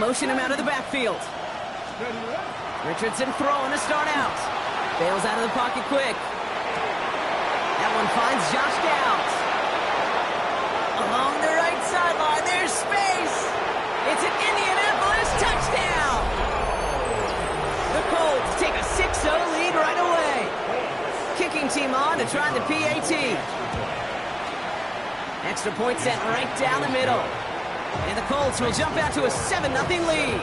motion him out of the backfield. Richardson throwing to start out. Bails out of the pocket quick. That one finds Josh Downs. Along the right sideline, there's space. It's an Indianapolis touchdown. The Colts take a 6-0 lead right away. Kicking team on to try the PAT. Extra point sent right down the middle. And the Colts will jump out to a 7-0 lead.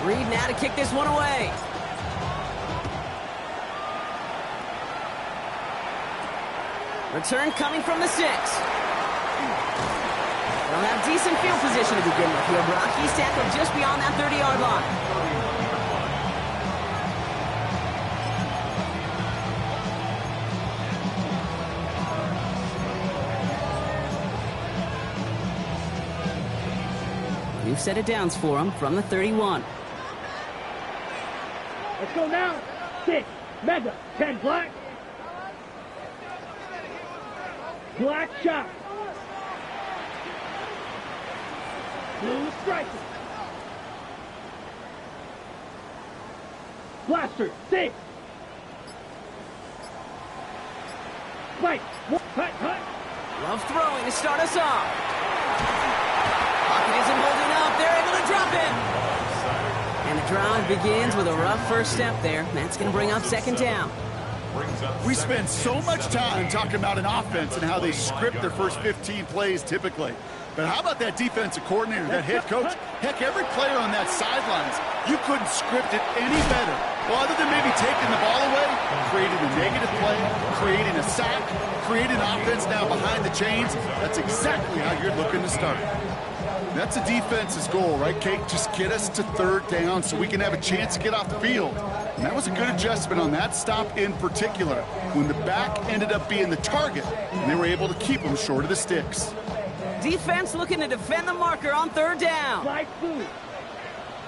Reed now to kick this one away. Return coming from the 6. They'll have decent field position to begin with here. Brock, he's tackled just beyond that 30-yard line. New set of downs for him from the 31. Let's go now. 6, mega, 10 black. Black shot. Blue striker. Blaster, 6. White, cut. Love throwing to start us off. Pocket isn't holding up. They're able to drop it. And the drive begins with a rough first step there. That's going to bring up second down. We spend so much time talking about an offense and how they script their first 15 plays typically. But how about that defensive coordinator, that head coach? Heck, every player on that sidelines, you couldn't script it any better. Well, other than maybe taking the ball away, creating a negative play, creating a sack, creating an offense now behind the chains, that's exactly how you're looking to start. That's a defense's goal, right, Kate? Just get us to third down so we can have a chance to get off the field. And that was a good adjustment on that stop in particular, when the back ended up being the target, and they were able to keep them short of the sticks. Defense looking to defend the marker on third down. Black blue.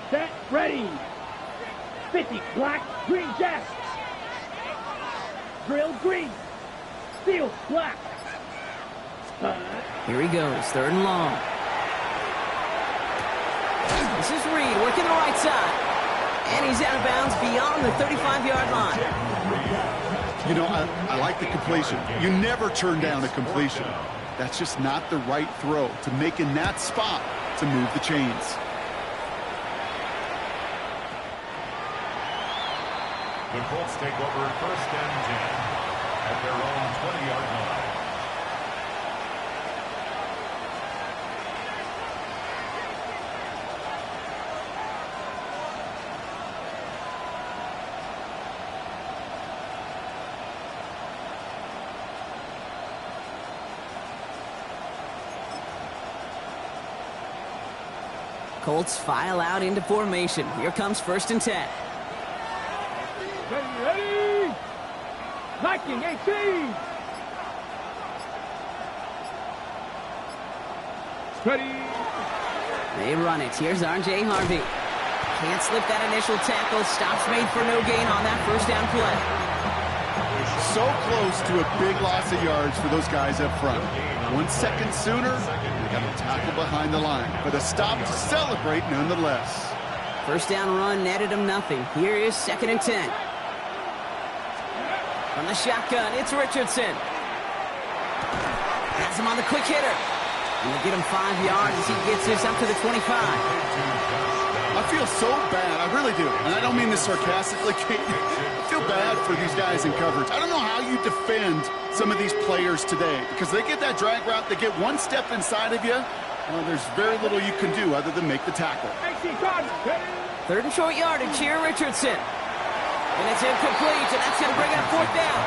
Set, ready. 50, black, green jack. Drill green. Steel, black. Here he goes, third and long. This is Reed working the right side. And he's out of bounds beyond the 35-yard line. You know, I like the completion. You never turn down a completion. That's just not the right throw to make in that spot to move the chains. The Colts take over first and 10 at their own 20-yard line. Colts file out into formation. Here comes first and 10. Ready! Viking 18! Ready! They run it. Here's R.J. Harvey. Can't slip that initial tackle. Stops made for no gain on that first down play. So close to a big loss of yards for those guys up front. 1 second sooner, they got a tackle behind the line, but a stop to celebrate nonetheless. First down run netted him nothing. Here is second and 10. From the shotgun, it's Richardson. Has him on the quick hitter. And they get him 5 yards as he gets this up to the 25. I feel so bad. I really do. And I don't mean this sarcastically, Kate. I feel bad for these guys in coverage. I don't know how you defend some of these players today, because they get that drag route, they get one step inside of you, well, there's very little you can do other than make the tackle. Third and short yardage here, Richardson. And it's incomplete, and that's going to bring it up fourth down.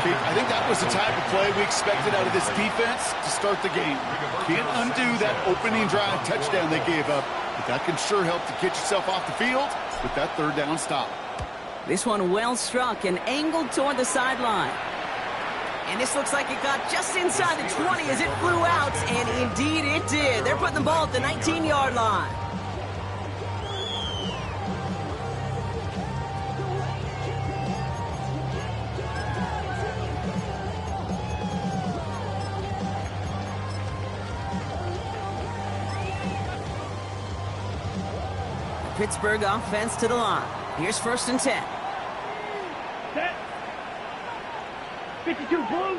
Kate, I think that was the type of play we expected out of this defense to start the game. Can't undo that opening drive touchdown they gave up, but that can sure help to get yourself off the field with that third down stop. This one well struck and angled toward the sideline. And this looks like it got just inside the 20 as it flew out, and indeed it did. They're putting the ball at the 19-yard line. Pittsburgh offense to the line. Here's 1st and 10. Set. 52 blue.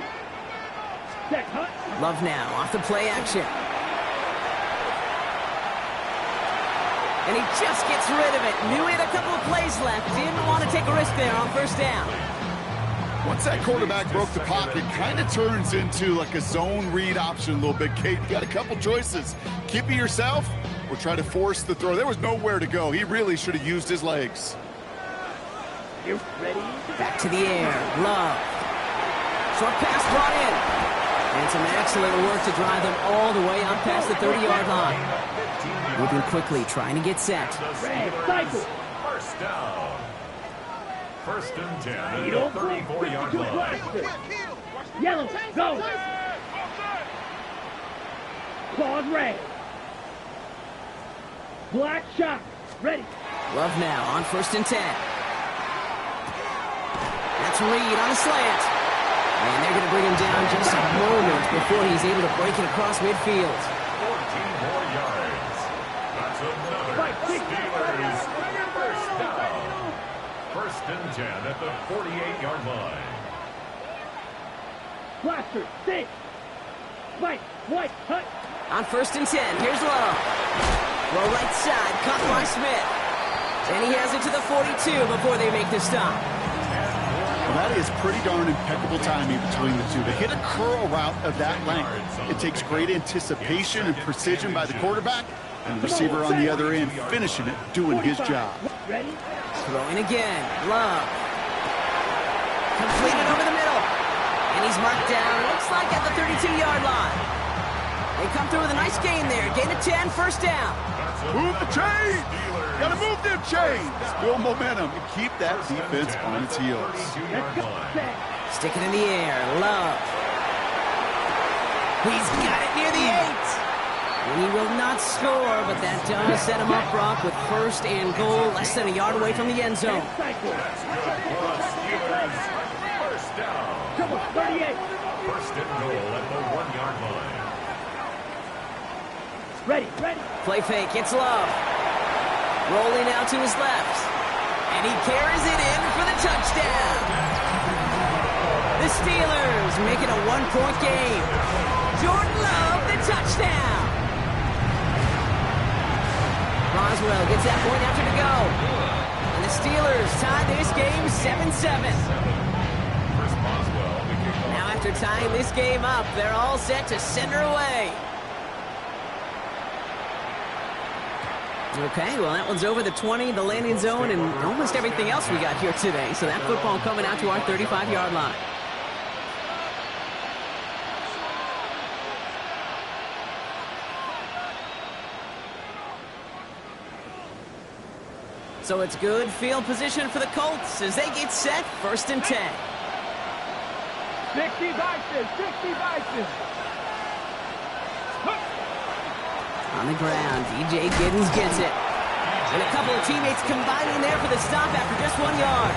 Set, hut. Love now off the play action. And he just gets rid of it. Knew he had a couple of plays left. Didn't want to take a risk there on 1st down. Once that quarterback broke the pocket, kind of turns into like a zone read option a little bit, Kate. You got a couple choices. Keep it yourself or try to force the throw. There was nowhere to go. He really should have used his legs. You ready? Back to the air. Love. Short pass brought in. And some excellent work to drive them all the way up past the 30-yard line. Moving quickly, trying to get set. Red, cycle. 1st down. 1st and 10 at the 34-yard line. Yellow, go. Claws red. Black shot, ready. Love now on 1st and 10. That's Reed on a slant. And they're going to bring him down just a moment before he's able to break it across midfield. 14 more yards. That's another Steelers 1st down. 1st and 10 at the 48-yard line. Blaster, stick. Spike, white, hut. On 1st and 10, here's Love. Low right side, caught by Smith. And he has it to the 42 before they make the stop. Well, that is pretty darn impeccable timing between the two. To hit a curl route of that length, it takes great anticipation and precision by the quarterback, and the receiver on the other end finishing it, doing his job. Ready? Throwing again, Love. Completed over the middle. And he's marked down, looks like at the 32-yard line. They come through with a nice gain there. Gain of 10, 1st down. Move the chains! Gotta move them chains! Build momentum and keep that defense on its heels. Let's go. Set. Stick it in the air, Love. He's got it near the 8. And he will not score, but that does set him up, Brock, with 1st and goal, less than a yard away from the end zone. Cycle. Steelers 1st down. Come on, 38. 1st and goal at the 1-yard line. Ready, ready. Play fake, it's Love. Rolling out to his left. And he carries it in for the touchdown. The Steelers make it a 1-point game. Jordan Love, the touchdown. Roswell gets that point after to go. And the Steelers tie this game 7-7. Now after tying this game up, they're all set to send her away. Okay, well, that one's over the 20, the landing zone, and almost everything else we got here today. So that football coming out to our 35-yard line. So it's good field position for the Colts as they get set, 1st and 10. 60 boxes, 60 boxes. On the ground, DJ Giddens gets it. And a couple of teammates combining there for the stop after just 1 yard.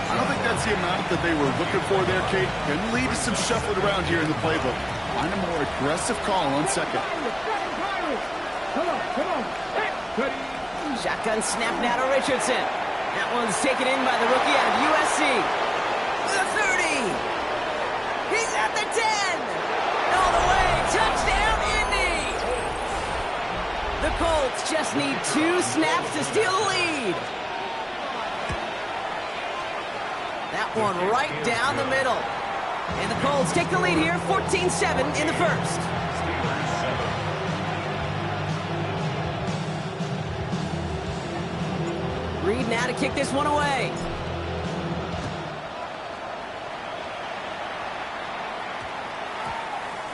I don't think that's the amount that they were looking for there, Kate. Can lead to some shuffling around here in the playbook. Find a more aggressive call on 2nd. Come on, come on. Ready. Shotgun snap now to Richardson. That one's taken in by the rookie out of USC. The 30. He's at the 10. All the way. Touchdown, Indy. The Colts just need 2 snaps to steal the lead. That one right down the middle. And the Colts take the lead here, 14-7 in the 1st. Reed now to kick this one away.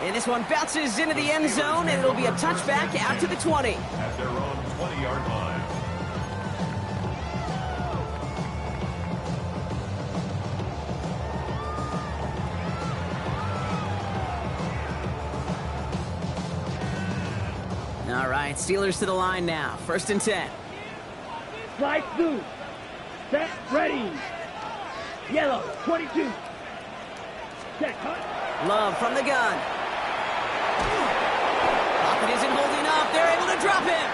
And this one bounces into the end zone, and it'll be a touchback out to the 20. At their own 20-yard line. All right, Steelers to the line now. 1st and 10. Slide through. Set, ready. Yellow, 22. Set, cut. Love from the gun. Pocket isn't holding up. They're able to drop him.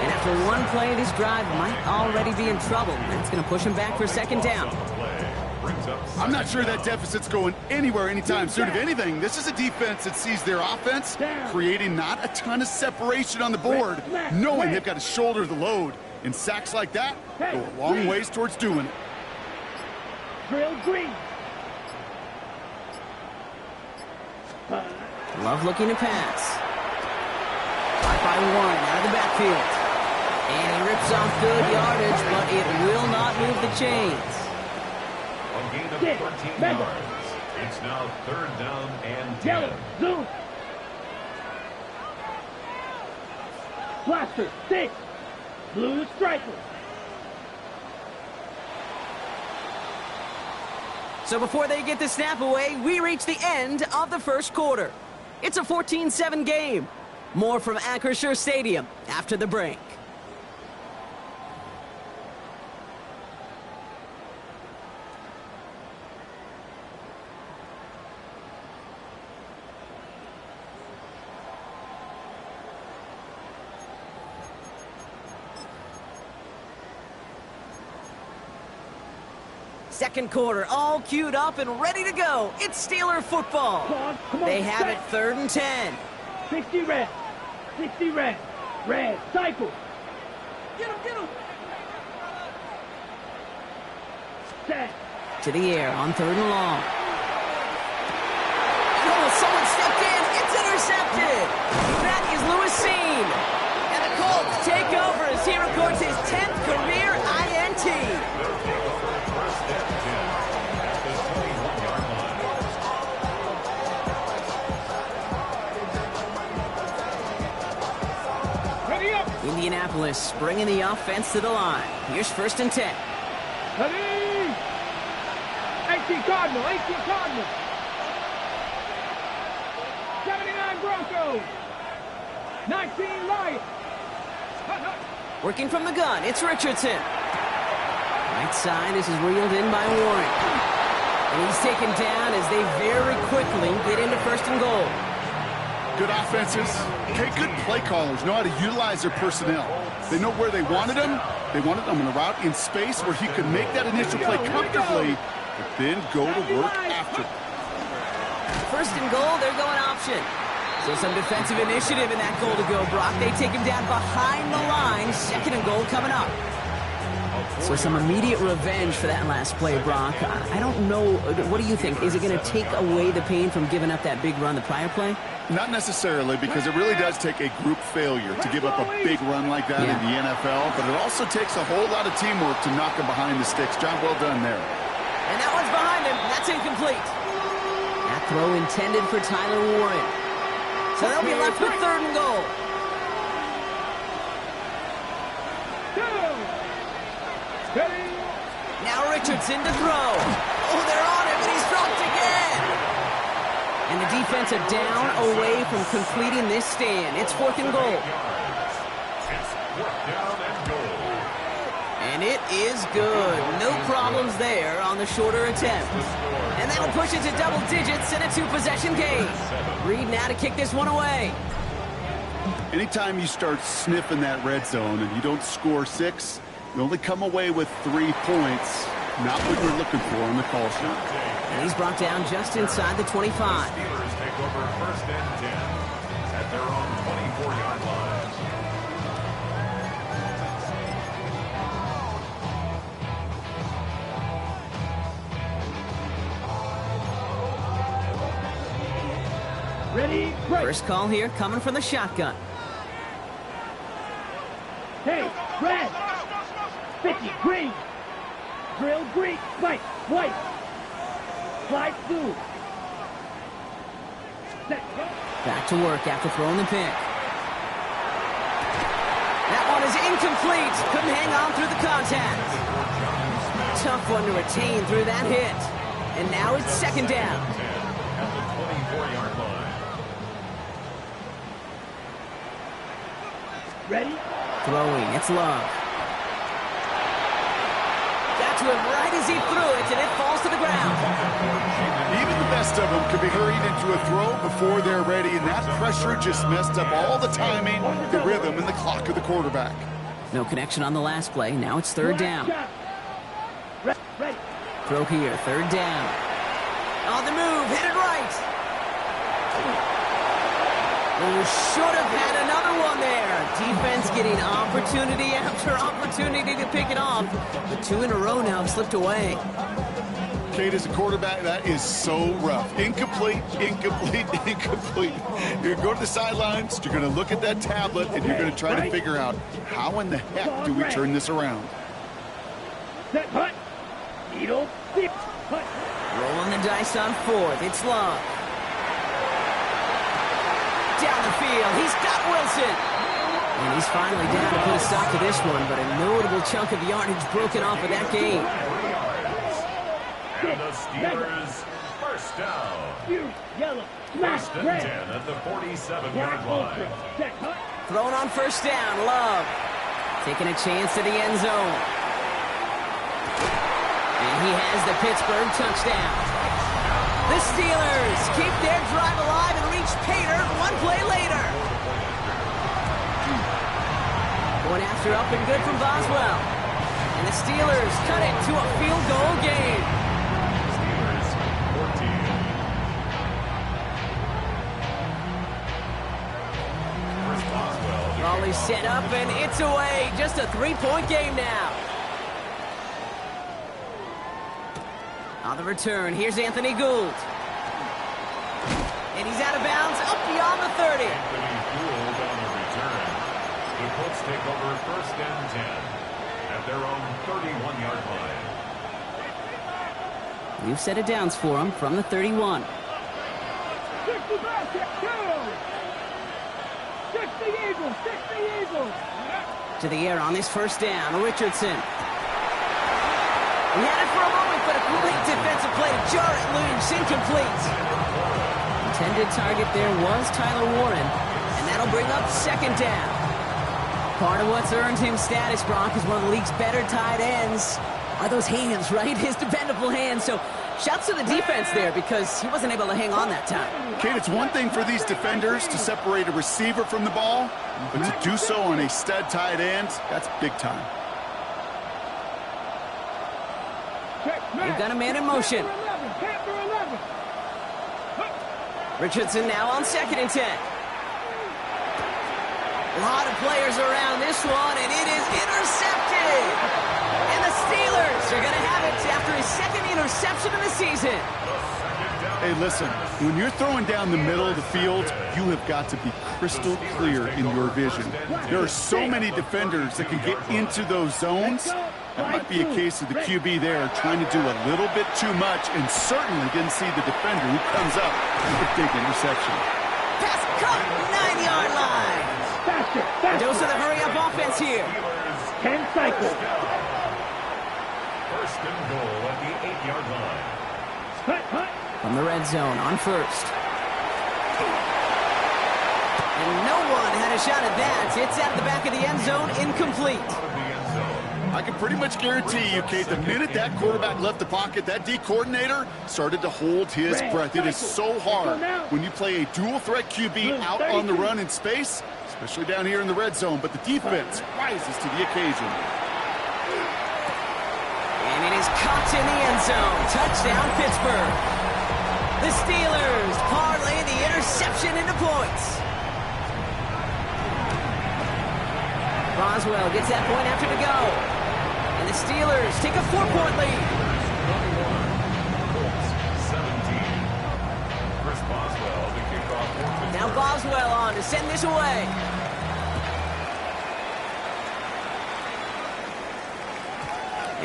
And after After one play, this drive might already be in trouble. That's going to push him back for second down. I'm not sure that deficit's going anywhere anytime soon. If anything, this is a defense that sees their offense creating not a ton of separation on the board, knowing they've got to shoulder the load. And sacks like that go a long ways towards doing it. Drill green. Love looking to pass. Caught by one out of the backfield. And he rips off good yardage, but it will not move the chains. A gain of 13 yards. It's now 3rd down and 10. Yellow, zoom. Blaster, 6. Blue striker. So before they get the snap away, we reach the end of the first quarter. It's a 14-7 game. More from Acrisure Stadium after the break. Second quarter, all queued up and ready to go. It's Steeler football. Come on, they have it 3rd and 10. 60 red. 60 red. Red. Cycle. Get him, get him. Set. To the air on 3rd and long. Oh, someone stepped in. It's intercepted. That is Lewis Seen. And the Colts take over as he records his 10th career INT. Indianapolis bringing the offense to the line. Here's 1st and 10. Ready. 18 Cardinal. 18 Cardinal. 79 Broncos. 19 Lions. Working from the gun, it's Richardson. Right side, this is reeled in by Warren. And he's taken down as they very quickly get into 1st and goal. Good offenses, okay, good play callers know how to utilize their personnel. They know where they wanted him. They wanted him in a route in space where he could make that initial play comfortably, but then go to work after. 1st and goal, they're going option. So some defensive initiative in that goal to go, Brock. They take him down behind the line. 2nd and goal coming up. So some immediate revenge for that last play, Brock. I don't know. What do you think? Is it going to take away the pain from giving up that big run the prior play? Not necessarily, because it really does take a group failure to give up a big run like that in the NFL, but it also takes a whole lot of teamwork to knock him behind the sticks. Job well done there. And that one's behind him. That's incomplete. That throw intended for Tyler Warren. So they'll be left with 3rd and goal. Now Richardson to throw. Oh, they're on him, and he's dropped again. And the defense are down away from completing this stand. It's 4th and goal. And it is good. No problems there on the shorter attempt. And that'll push it to double digits in a 2-possession game. Reed now to kick this one away. Anytime you start sniffing that red zone and you don't score 6, you only come away with 3 points. Not what you're looking for on the call sheet. And he's brought down just inside the 25. Steelers take over 1st and 10 at their own 24-yard line. Ready, break. First call here coming from the shotgun. Hey, red. 50 green. Drill green. Spike. White. Slide blue. Set. Back to work after throwing the pick. That one is incomplete. Couldn't hang on through the contact. Tough one to retain through that hit. And now it's 2nd down. At the 24-yard line. Ready? Throwing, it's Love. Got to him right as he threw it, and it falls to the ground. Even the best of them could be hurried into a throw before they're ready, and that pressure just messed up all the timing, the rhythm, and the clock of the quarterback. No connection on the last play. Now it's third down. Throw here, third down. On the move, hit it right. Oh, should have had another one there. Defense getting opportunity after opportunity to pick it off. But 2 in a row now have slipped away. Kate, as a quarterback, that is so rough. Incomplete, incomplete, incomplete. You're going to go to the sidelines, you're going to look at that tablet, and you're going to try to figure out how in the heck do we turn this around. Set, hut. Needle, dip, hut. Rolling the dice on fourth. It's long. Down the field. He's got Wilson. And he's finally down to put a stop to this one, but a notable chunk of yardage broken off of that game. And the Steelers, first down. Yellow, First and 10 at the 47-yard line. Thrown on first down. Love. Taking a chance to the end zone. And he has the Pittsburgh touchdown. The Steelers keep their drive alive and reach pay dirt one play later. Going after up and good from Boswell. And the Steelers cut it to a field goal game. Steelers 14. First Boswell. Raleigh set up and it's away. Just a 3-point game now. On the return, here's Anthony Gould. And he's out of bounds, up beyond the 30. Anthony Gould on the return. The Colts take over first and 10 at their own 31-yard line. We've set it downs for him from the 31. 60 Eagles, 60 Eagles. To the air on this first down, Richardson. He had it for a moment, but a complete defensive play to jar it loose, incomplete. Intended target there was Tyler Warren, and that'll bring up second down. Part of what's earned him status, Brock, is one of the league's better tight ends. Are those hands, right? His dependable hands. So shouts to the defense there because he wasn't able to hang on that time. Kate, it's one thing for these defenders to separate a receiver from the ball, but to do so on a stud tight end, that's big time. They've got a man in motion. Richardson now on second and 10. A lot of players around this one, and it is intercepted. And the Steelers are going to have it after his second interception of the season. Hey, listen, when you're throwing down the middle of the field, you have got to be crystal clear in your vision. There are so many defenders that can get into those zones. That might be a case of the QB there trying to do a little bit too much and certainly didn't see the defender who comes up with a big interception. Pass caught, 9-yard line. A dose of the hurry-up offense here. 10 cycles. First and goal at the 8-yard line. From the red zone on first. And no one had a shot at that. It's out of the back of the end zone, incomplete. I can pretty much guarantee you, Kate, the minute that quarterback left the pocket, that D coordinator started to hold his breath. It is so hard when you play a dual-threat QB out on the run in space, especially down here in the red zone, but the defense rises to the occasion. And it is caught in the end zone. Touchdown, Pittsburgh. The Steelers parlay the interception into points. Boswell gets that point after to go. And the Steelers take a 4-point lead. 17. Chris Boswell, the kickoff. Now Boswell on to send this away.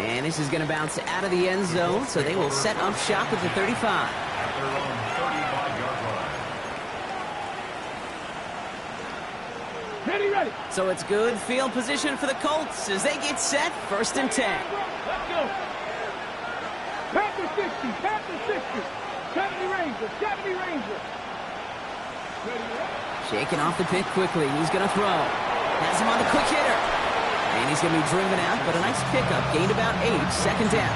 And this is going to bounce out of the end zone, so they will set up shop at the 35. At their own 35-yard line. Ready. So it's good field position for the Colts as they get set, first and 10. Let's go. Panther 60, Panther 60. 70 Rangers, 70 Rangers. Shaking off the pick quickly. He's going to throw. Has him on the quick hitter. And he's going to be driven out, but a nice pickup. Gained about 8, second down.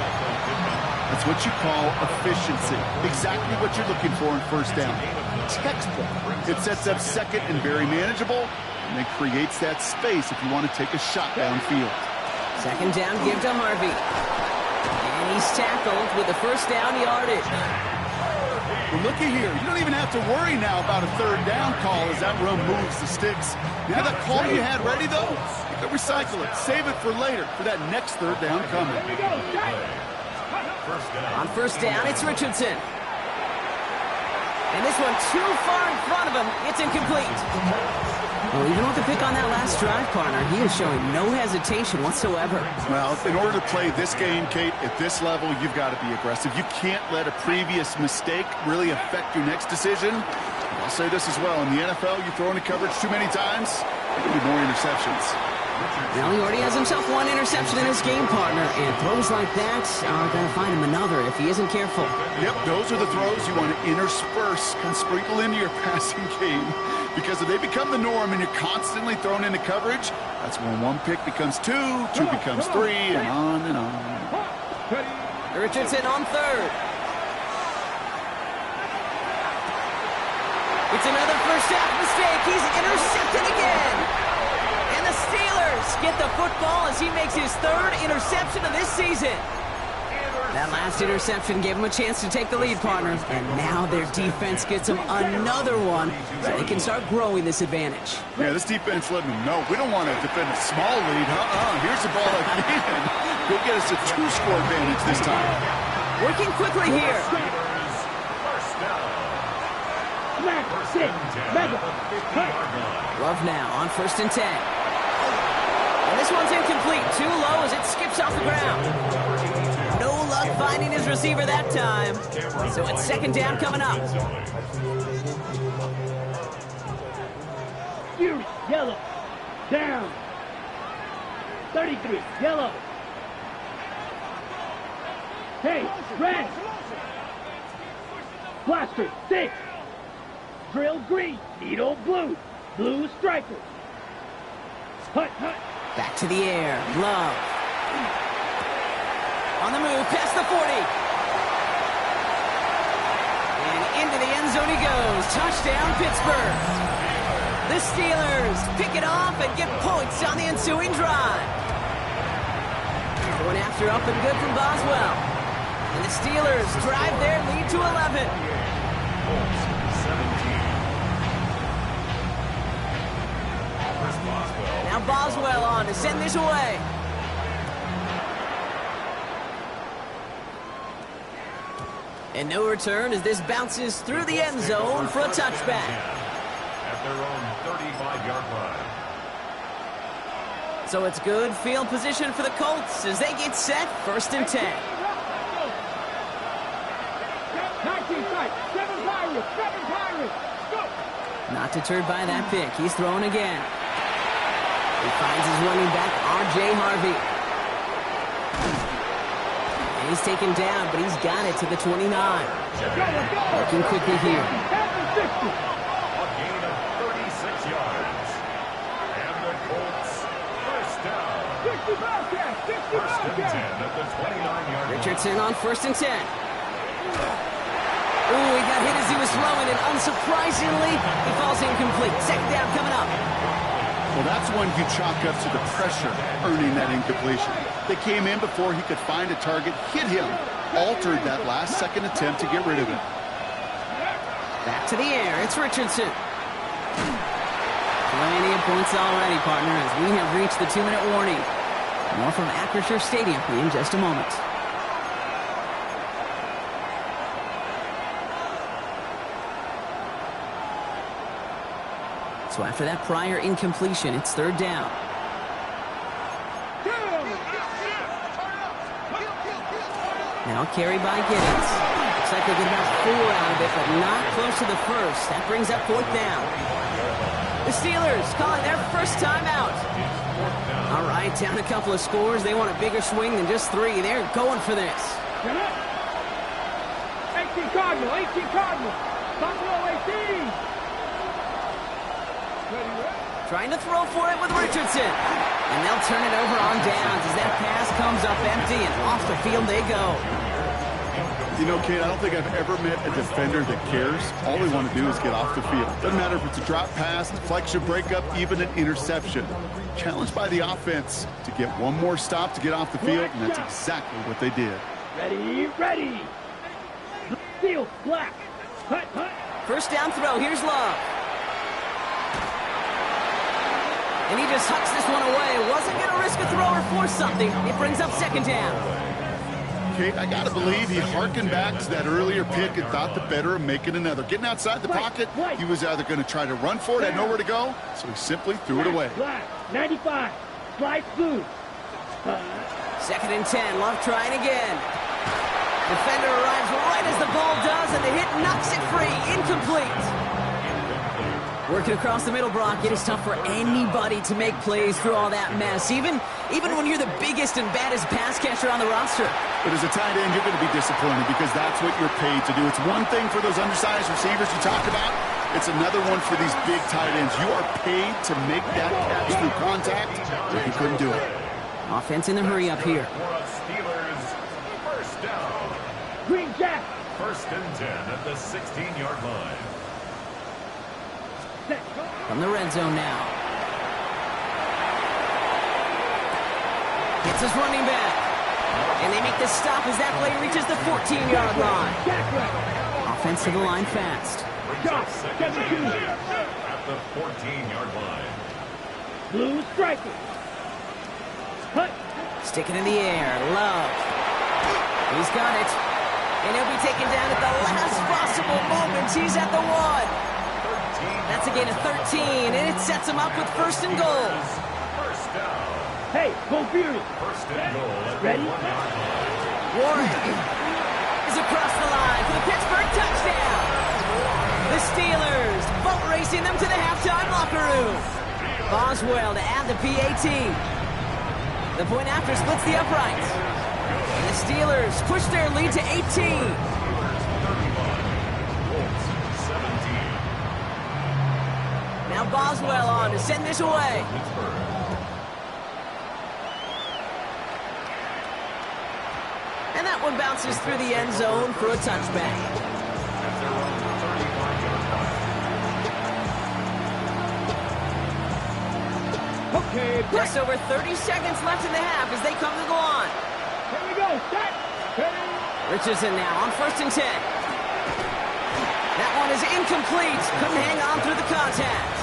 That's what you call efficiency. Exactly what you're looking for in first down. Textbook. It sets up second and very manageable. and it creates that space if you want to take a shot downfield. Second down, give to Harvey. And he's tackled with the first down yardage. Well, looky here. You don't even have to worry now about a third down call as that run moves the sticks. You have that call you had ready, though? You can recycle it. Save it for later for that next third down coming. On first down, it's Richardson. And this one too far in front of him. It's incomplete. Well, even with the pick on that last drive, partner, he is showing no hesitation whatsoever. Well, in order to play this game, Kate, at this level, you've got to be aggressive. You can't let a previous mistake really affect your next decision. I'll say this as well. In the NFL, you throw into coverage too many times, there'll be more interceptions. Well, he already has himself one interception in his game, partner, and throws like that are going to find him another if he isn't careful. Yep, those are the throws you want to intersperse and sprinkle into your passing game, because if they become the norm and you're constantly thrown into coverage, that's when one pick becomes two, two becomes three, and on and on. Richardson on third. It's another first half mistake. He's intercepted again. And the Steelers get the football as he makes his third interception of this season. That last interception gave him a chance to take the lead, partner. And now their defense gets them another one so they can start growing this advantage. Yeah, this defense letting them know we don't want to defend a small lead. Here's the ball again. Go get us a two-score advantage this time. Working quickly here. Love now on 1st and 10. And this one's incomplete. Too low as it skips off the ground. No luck finding his receiver that time. So it's second down coming up. Yellow. Down. 33. Yellow. Hey, red. Blaster. 6. Drill green. Needle blue. Blue striker. Hut, hut. Back to the air. Love. On the move, past the 40. And into the end zone he goes. Touchdown, Pittsburgh. The Steelers pick it off and get points on the ensuing drive. Going after up and good from Boswell. And the Steelers drive their lead to 11. Now Boswell on to send this away. And no return as this bounces through the end zone for a touchback. At their own 35-yard line. So it's good field position for the Colts as they get set 1st and 10. 19 sight. 7 Pirates. 7 Pirates. Go. Not deterred by that pick. He's throwing again. He finds his running back, R.J. Harvey. And he's taken down, but he's got it to the 29. Looking quickly here. A gain of 36 yards. And the Colts first down. 60 Bobcats. 60 First and 10 Bobcats. at the 29-yard line. Richardson on 1st and 10. Ooh, he got hit as he was throwing, and unsurprisingly, he falls incomplete. Second down coming up. Well, that's one you chalk up to the pressure earning that incompletion. They came in before he could find a target, hit him, altered that last-second attempt to get rid of it. Back to the air. It's Richardson. Plenty of points already, partner, as we have reached the 2-minute warning. More from Acrisure Stadium in just a moment. So after that prior incompletion, it's 3rd down. Now carry by Giddens. Looks like they get about 4 out of it, but not close to the first. That brings up 4th down. The Steelers calling their first timeout. All right, down a couple of scores. They want a bigger swing than just 3. They're going for this. 18 Cardinal. 18 Cardinal. Buffalo 18. Trying to throw for it with Richardson. And they'll turn it over on downs as that pass comes up empty and off the field they go. You know, Kate, I don't think I've ever met a defender that cares. All they want to do is get off the field. Doesn't matter if it's a drop pass, deflection, breakup, even an interception. Challenged by the offense to get one more stop to get off the field, and that's exactly what they did. Ready, ready. Field, black. Hut, hut. First down throw. Here's Love. And he just hucks this one away. Wasn't going to risk a throw or force something. It brings up second down. Kate, I got to believe he harkened back to that earlier pick and thought the better of making another. Getting outside the pocket, he was either going to try to run for it, had nowhere to go, so he simply threw it away. Black, 95, slide blue. Second and 10, Love trying again. Defender arrives right as the ball does, and the hit knocks it free. Incomplete. Working across the middle, Brock, it is tough for anybody to make plays through all that mess, even when you're the biggest and baddest pass catcher on the roster. But as a tight end, you're going to be disappointed because that's what you're paid to do. It's one thing for those undersized receivers you talk about. It's another one for these big tight ends. You are paid to make that catch through contact, but he couldn't do it. Offense in the hurry up here. Steelers, first down. Green Jack. First and 10 at the 16-yard line. From the red zone now. Gets his running back. And they make the stop as that play reaches the 14-yard line. Offense to the line fast. At the 14-yard line. Blue striker. Hut. Sticking in the air. Love. He's got it. And he'll be taken down at the last possible moment. He's at the 1. That's a gain of 13, and it sets him up with first and goal. First down. Hey, go Fury. First and goal. Ready? Warren is across the line for the Pittsburgh touchdown. The Steelers boat racing them to the halftime locker room. Boswell to add the PAT. The point after splits the uprights. And the Steelers push their lead to 18. Now Boswell on to send this away. And that one bounces through the end zone for a touchback. Okay, Just over 30 seconds left in the half as they come to the line. here we go. Set. Ready. Richardson now on first and 10. That one is incomplete. Couldn't hang on through the contact.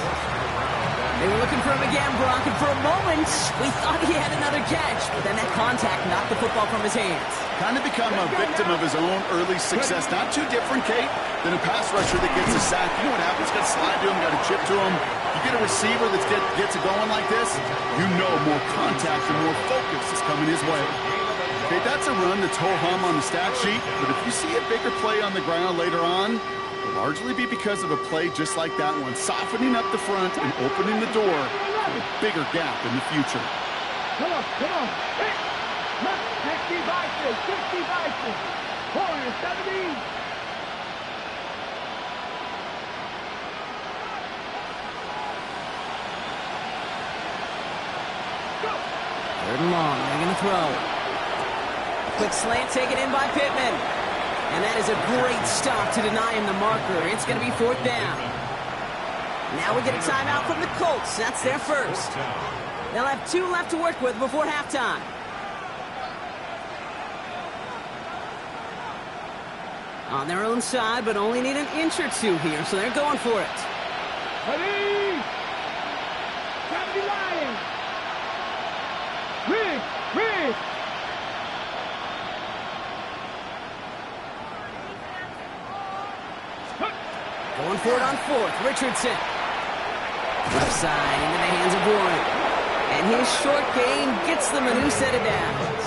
They were looking for him again, Brock, and for a moment, we thought he had another catch. But then that contact knocked the football from his hands. Kind of become a victim of his own early success. Not too different, Kate, than a pass rusher that gets a sack. You know what happens? Got to slide to him, got to chip to him. You get a receiver that gets it going like this, you know more contact and more focus is coming his way. Okay, that's a run that's ho-hum on the stat sheet, but if you see a bigger play on the ground later on, it'll largely be because of a play just like that one, softening up the front and opening the door for a bigger gap in the future. Come on, come on. Hey. 60 vices, 60 vices. Corner, 70. Third and long, they're going to throw. Quick slant taken in by Pittman. And that is a great stop to deny him the marker. It's going to be fourth down. Now we get a timeout from the Colts. That's their first. They'll have 2 left to work with before halftime. On their own side, but only need an inch or 2 here, so they're going for it. Ready. 70 Lions. Rig, rig. Going for it on fourth. Richardson. Left side into the hands of Warren. And his short game gets them a new set of downs.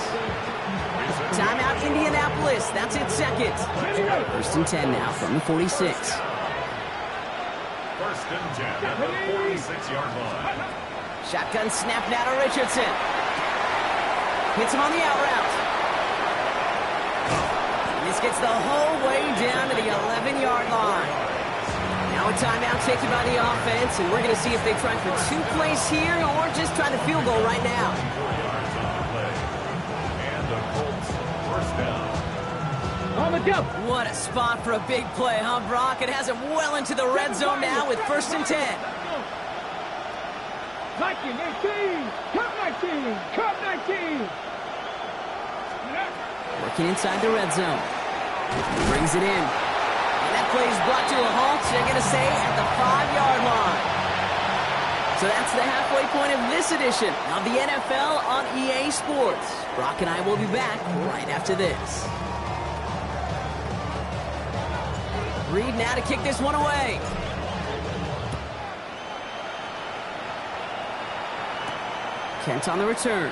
Timeout Indianapolis. That's its second. First and 10 now from the 46. First and 10 at the 46-yard line. Shotgun snap now to Richardson. Hits him on the out route. This gets the whole way down to the 11-yard line. Now a timeout taken by the offense, and we're going to see if they try for 2 plays here or just try the field goal right now. 4 yards on the play. And the Colts first down. On Have a go. What a spot for a big play, huh, Brock? It has him well into the red zone now with 1st and 10. 19, cut 19, cut 19. Working inside the red zone. Brings it in. And that play is brought to a halt, so they're going to say at the 5-yard line. So that's the halfway point of this edition of the NFL on EA Sports. Brock and I will be back right after this. Reed now to kick this one away. Kent on the return.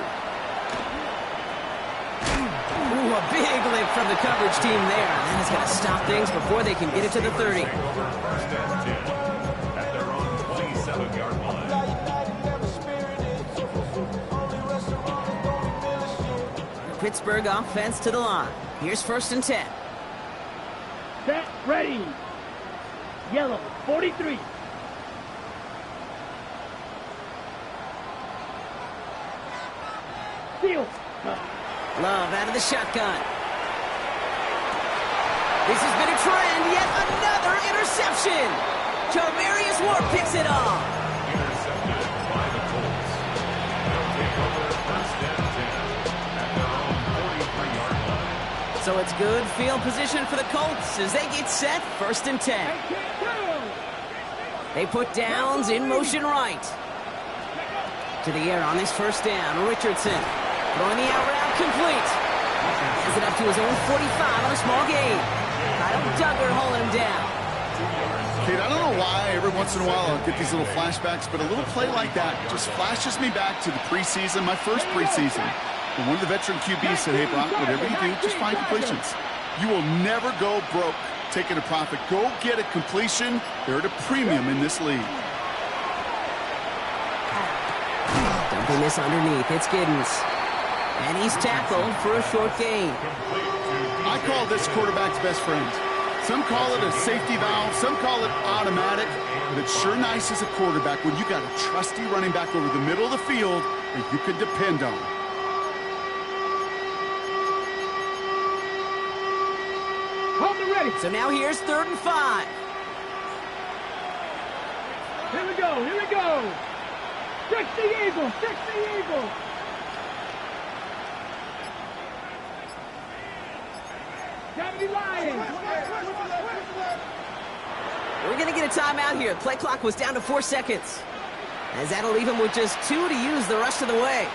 Ooh, a big lift from the coverage team there. That is going to stop things before they can get it to the 30. 1st and 10 at their own 27-yard line. Pittsburgh offense to the line. Here's 1st and 10. Set, ready. Yellow, 43. Field. Love out of the shotgun. This has been a trend. Yet another interception. Javarius Ward picks it off. Intercepted by the Colts. They'll take over 1st and 10 at their own 43-yard line. So it's good field position for the Colts as they get set 1st and 10. They put downs in motion right. To the air on this 1st down. Richardson throwing the out route complete. Hands it up to his own 45 on a small gain. Kyle Duggar holding him down. Kate, I don't know why every once in a while I'll get these little flashbacks, but a little play like that just flashes me back to the preseason, my first preseason. And one of the veteran QBs said, hey, Brock, whatever you do, just find completions. You will never go broke taking a profit. Go get a completion. They're at a premium in this league. Dumping this underneath. It's Giddens. And he's tackled for a short gain. I call this quarterback's best friend. Some call it a safety valve. Some call it automatic. But it's sure nice as a quarterback when you got a trusty running back over the middle of the field that you can depend on. Hold it ready. So now here's 3rd and 5. Here we go, here we go. 60 Eagles, 60 Eagles. We're going to get a timeout here. Play clock was down to 4 seconds. As that'll leave him with just 2 to use the rest of the way.